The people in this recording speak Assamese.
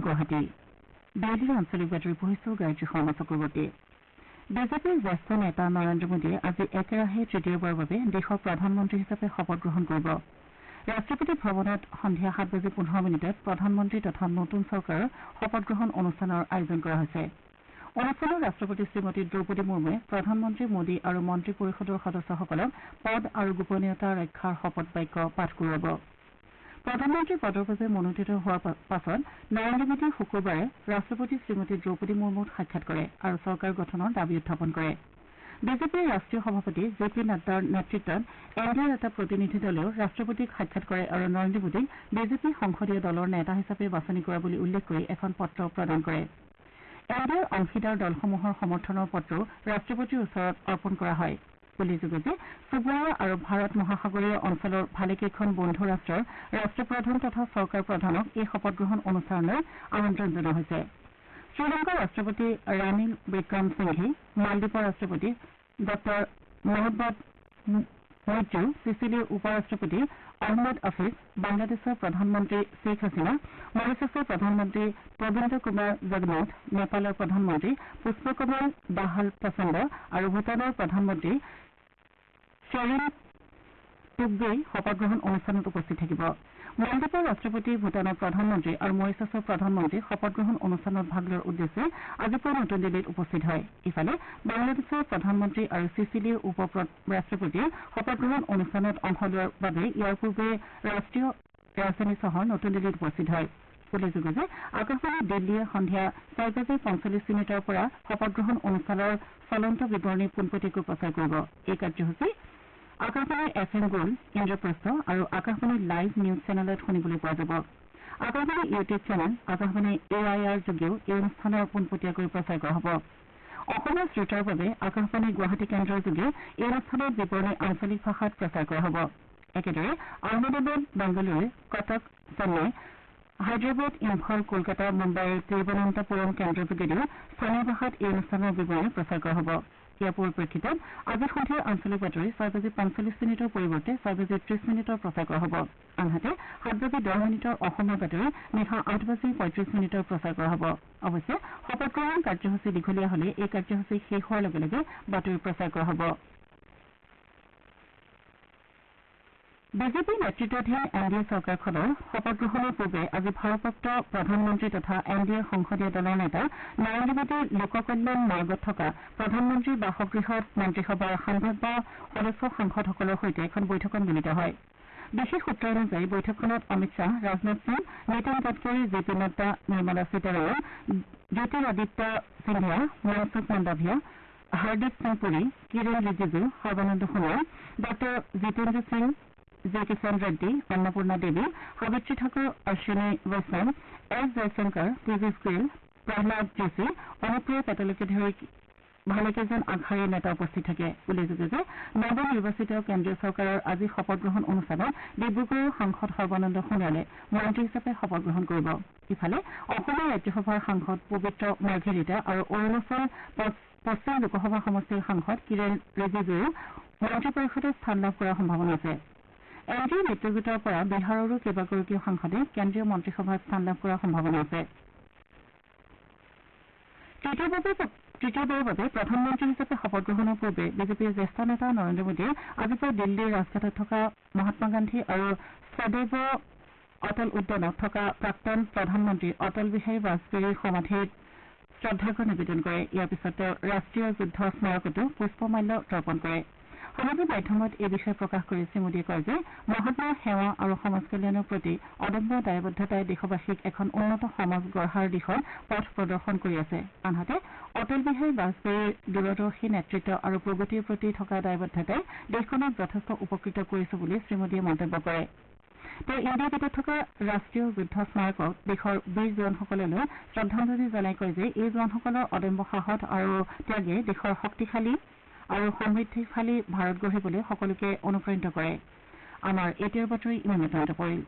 গুৱাহাটী দিল্লীৰ আঞ্চলিক বাতৰি পঢ়িছো গায়ত্ৰী শৰ্মা চক্ৰৱৰ্তী। বিজেপিৰ জ্যেষ্ঠ নেতা নৰেন্দ্ৰ মোদীয়ে আজি একেৰাহে তৃতীয়বাৰৰ বাবে দেশৰ প্ৰধানমন্ত্ৰী হিচাপে শপত গ্ৰহণ কৰিব। ৰাষ্ট্ৰপতি ভৱনত সন্ধিয়া 7:15 প্ৰধানমন্ত্ৰী তথা নতুন চৰকাৰৰ শপত গ্ৰহণ অনুষ্ঠানৰ আয়োজন কৰা হৈছে। অনুষ্ঠানত ৰাষ্ট্ৰপতি শ্ৰীমতী দ্ৰৌপদী মুৰ্মুৱে প্ৰধানমন্ত্ৰী মোদী আৰু মন্ত্ৰী পৰিষদৰ সদস্যসকলক পদ আৰু গোপনীয়তা ৰক্ষাৰ শপত বাক্য পাঠ কৰোৱাব। প্ৰধানমন্ত্ৰী পদৰ বাবে মনোনীত হোৱাৰ পাছত নৰেন্দ্ৰ মোদীয়ে শুকুৰবাৰে ৰাষ্ট্ৰপতি শ্ৰীমতী দ্ৰৌপদী মুৰ্মুক সাক্ষাৎ কৰে আৰু চৰকাৰ গঠনৰ দাবী উত্থাপন কৰে। বিজেপিৰ ৰাষ্ট্ৰীয় সভাপতি জে পি নাড্ডাৰ নেতৃত্বত এনডিএৰ এটা প্ৰতিনিধি দলেও ৰাষ্ট্ৰপতিক সাক্ষাৎ কৰে আৰু নৰেন্দ্ৰ মোদীক বিজেপি সংসদীয় দলৰ নেতা হিচাপে বাছনি কৰা বুলি উল্লেখ কৰি এখন পত্ৰ প্ৰদান কৰে। এনডিএৰ অংশীদাৰ দলসমূহৰ সমৰ্থনৰ পত্ৰও ৰাষ্ট্ৰপতিৰ ওচৰত অৰ্পণ কৰা হয়। উল্লেখযোগ্য যে চুবুৰীয়া আৰু ভাৰত মহাসাগৰীয় অঞ্চলৰ ভালেকেইখন বন্ধু ৰাষ্ট্ৰৰ ৰাষ্ট্ৰপ্ৰধান তথা চৰকাৰ প্ৰধানক এই শপত গ্ৰহণ অনুষ্ঠানলৈ আমন্ত্ৰণ জনোৱা হৈছে। শ্ৰীলংকাৰ ৰাষ্ট্ৰপতি ৰাণীল বিক্ৰম সিংঘে, মালদ্বীপৰ ৰাষ্ট্ৰপতি ডঃ মহম্মদ মইজু, চিচিলিৰ উপ ৰাষ্ট্ৰপতি আহমদ আফিজ, বাংলাদেশৰ প্ৰধানমন্ত্ৰী শ্বেখ হাছিনা, মৰিছাছৰ প্ৰধানমন্ত্ৰী প্ৰবীন্দ্ৰ কুমাৰ জগনাথ, নেপালৰ প্ৰধানমন্ত্ৰী পুষ্পকমল দাহাল প্ৰচণ্ড আৰু ভূটানৰ প্ৰধানমন্ত্ৰী শ্বেৰিং টুব্গেই শপত গ্ৰহণ অনুষ্ঠানত উপস্থিত থাকিব। মালদ্বীপৰ ৰাষ্ট্ৰপতি, ভূটানৰ প্ৰধানমন্ত্ৰী আৰু মৰিছাছৰ প্ৰধানমন্ত্ৰী শপত গ্ৰহণ অনুষ্ঠানত ভাগ লোৱাৰ উদ্দেশ্যে আজি পুৱা নতুন দিল্লীত উপস্থিত হয়। ইফালে বাংলাদেশৰ প্ৰধানমন্ত্ৰী আৰু চিচিলিৰ উপ ৰাষ্ট্ৰপতিয়ে শপত গ্ৰহণ অনুষ্ঠানত অংশ লোৱাৰ বাবে ইয়াৰ পূৰ্বে ৰাষ্ট্ৰীয় ৰাজধানী চহৰ নতুন দিল্লীত উপস্থিত হয়। উল্লেখযোগ্য যে আকাশবাণী দিল্লীয়ে সন্ধিয়া 4:45 পৰা শপত গ্ৰহণ অনুষ্ঠানৰ চলন্ত বিৱৰণী পোনপটীয়াকৈ প্ৰচাৰ কৰিব। এই কাৰ্যসূচী আকাশবাণীৰ FM গোল্ড, ইন্দ্ৰপ্ৰস্থ আৰু আকাশবাণী লাইভ নিউজ চেনেলত শুনিবলৈ পোৱা যাব। আকাশবাণীৰ ইউটিউব চেনেল আকাশবাণী AIR যোগেও এই অনুষ্ঠানৰ পোনপটীয়াকৈ প্ৰচাৰ কৰা হ'ব। অসমীয়া শ্ৰোতাৰ বাবে আকাশবাণী গুৱাহাটী কেন্দ্ৰৰ যোগে এই অনুষ্ঠানৰ বিৱৰণী আঞ্চলিক ভাষাত প্ৰচাৰ কৰা হ'ব। একেদৰে আহমেদাবাদ, বেংগালুৰু, কটক, চেন্নাই, হায়দৰাবাদ, ইম্ফল, কলকাতা, মুম্বাইৰ তিৰুৱনন্তপুৰম কেন্দ্ৰৰ যোগেদিও স্থানীয় ভাষাত এই অনুষ্ঠানৰ বিৱৰণী প্ৰচাৰ কৰা হ'ব। ইয়াৰ পৰিপ্ৰেক্ষিতত আজি সন্ধিয়াৰ আঞ্চলিক বাতৰি 6:45 পৰিৱৰ্তে 6:30 প্ৰচাৰ কৰা হ'ব। আনহাতে 7:10 অসমীয়া বাতৰি নিশা 8:35 প্ৰচাৰ কৰা হ'ব। অৱশ্যে শপত গ্ৰহণ কাৰ্যসূচী দীঘলীয়া হলে এই কাৰ্যসূচী শেষ হোৱাৰ লগে লগে বাতৰি প্ৰচাৰ কৰা হ'ব। বিজেপি নেতৃত্বাধীন এনডিএ চৰকাৰখনৰ শপত গ্ৰহণৰ পূৰ্বে আজি ভাৰপ্ৰাপ্ত প্ৰধানমন্ত্ৰী তথা এনডিএৰ সংসদীয় দলৰ নেতা নৰেন্দ্ৰ মোদীৰ লোককল্যাণ মাৰ্গত থকা প্ৰধানমন্ত্ৰীৰ বাসগৃহত মন্ত্ৰীসভাৰ সাংসদ সাংসদসকলৰ সৈতে এখন বৈঠকত মিলিত হয়। বিশেষ সূত্ৰ অনুযায়ী বৈঠকখনত অমিত শ্বাহ, ৰাজনাথ সিং, নীতিন গাডকাৰী, জে পি নাড্ডা, নিৰ্মলা সীতাৰমণ, জ্যোতিৰাদিত্য সিন্ধিয়া, মনসুখ মাণ্ডাভিয়া, হৰদীপ সিং পুৰী, কিৰেণ ৰিজিজু, সৰ্বানন্দ সোণোৱাল, ডঃ জিতেন্দ্ৰ সিং, জে কিষাণ ৰেড্ডী, অন্নপূৰ্ণা দেৱী, সাবিত্ৰী ঠাকুৰ, অশ্বিনী বৈষ্ণৱ, এছ জয়শংকৰ, পীযুষ গোৱেল, প্ৰহ্লাদ যোশী, অনুপ্ৰিয়া পেটেলকে ধৰি ভালেকেইজন আগশাৰীৰ নেতা উপস্থিত থাকে। উল্লেখযোগ্য যে নৱনিৰ্বাচিত কেন্দ্ৰীয় চৰকাৰৰ আজি শপত গ্ৰহণ অনুষ্ঠানত ডিব্ৰুগড়ৰ সাংসদ সৰ্বানন্দ সোণোৱালে মন্ত্ৰী হিচাপে শপত গ্ৰহণ কৰিব। ইফালে অসমৰ ৰাজ্যসভাৰ সাংসদ পবিত্ৰ মাৰ্ঘেৰিটা আৰু অৰুণাচল পশ্চিম লোকসভা সমষ্টিৰ সাংসদ কিৰেণ ৰিজিজুৱেও মন্ত্ৰী পৰিষদত স্থান লাভ কৰাৰ সম্ভাৱনা আছে। এনডিএ মিত্ৰজোঁটৰ পৰা বিহাৰৰো কেইবাগৰাকীও সাংসদে কেন্দ্ৰীয় মন্ত্ৰীসভাত স্থান লাভ কৰাৰ সম্ভাৱনা আছে। তৃতীয়বাৰৰ বাবে প্ৰধানমন্ত্ৰী হিচাপে শপত গ্ৰহণৰ পূৰ্বে বিজেপিৰ জ্যেষ্ঠ নেতা নৰেন্দ্ৰ মোদীয়ে আজি পুৱা দিল্লীৰ ৰাজঘাটত থকা মহাত্মা গান্ধী আৰু সদৈৱ অটল উদ্যানত থকা প্ৰাক্তন প্ৰধানমন্ত্ৰী অটল বিহাৰী বাজপেয়ীৰ সমাধিত শ্ৰদ্ধাৰ্ঘ্য নিবেদন কৰে। ইয়াৰ পিছত তেওঁ ৰাষ্ট্ৰীয় যুদ্ধ স্মাৰকতো পুষ্পমাল্য তৰ্পণ কৰে। সামাজিক মাধ্যমত এই বিষয়ে প্ৰকাশ কৰি শ্ৰীমোদীয়ে কয় যে মহাত্মাৰ সেৱা আৰু সমাজ কল্যাণৰ প্ৰতি অদম্য দায়বদ্ধতাই দেশবাসীক এখন উন্নত সমাজ গঢ়াৰ দিশত পথ প্ৰদৰ্শন কৰি আছে। আনহাতে অটল বিহাৰী বাজপেয়ীৰ দূৰদৰ্শী নেতৃত্ব আৰু প্ৰগতিৰ প্ৰতি থকা দায়বদ্ধতাই দেশখনক যথেষ্ট উপকৃত কৰিছে বুলি শ্ৰীমোদীয়ে মন্তব্য কৰে। তেওঁ ইণ্ডিয়া গেটত থকা ৰাষ্ট্ৰীয় যুদ্ধ স্মাৰকক দেশৰ বীৰ জোৱানসকললৈ শ্ৰদ্ধাঞ্জলি জনাই কয় যে এই জোৱানসকলৰ অদম্য সাহস আৰু ত্যাগে দেশৰ শক্তিশালী আৰু সমৃদ্ধিশালী ভাৰত গঢ়িবলৈ সকলোকে অনুপ্ৰাণিত কৰে। আমাৰ এতিয়াৰ বাতৰি ইমানতে পৰিল।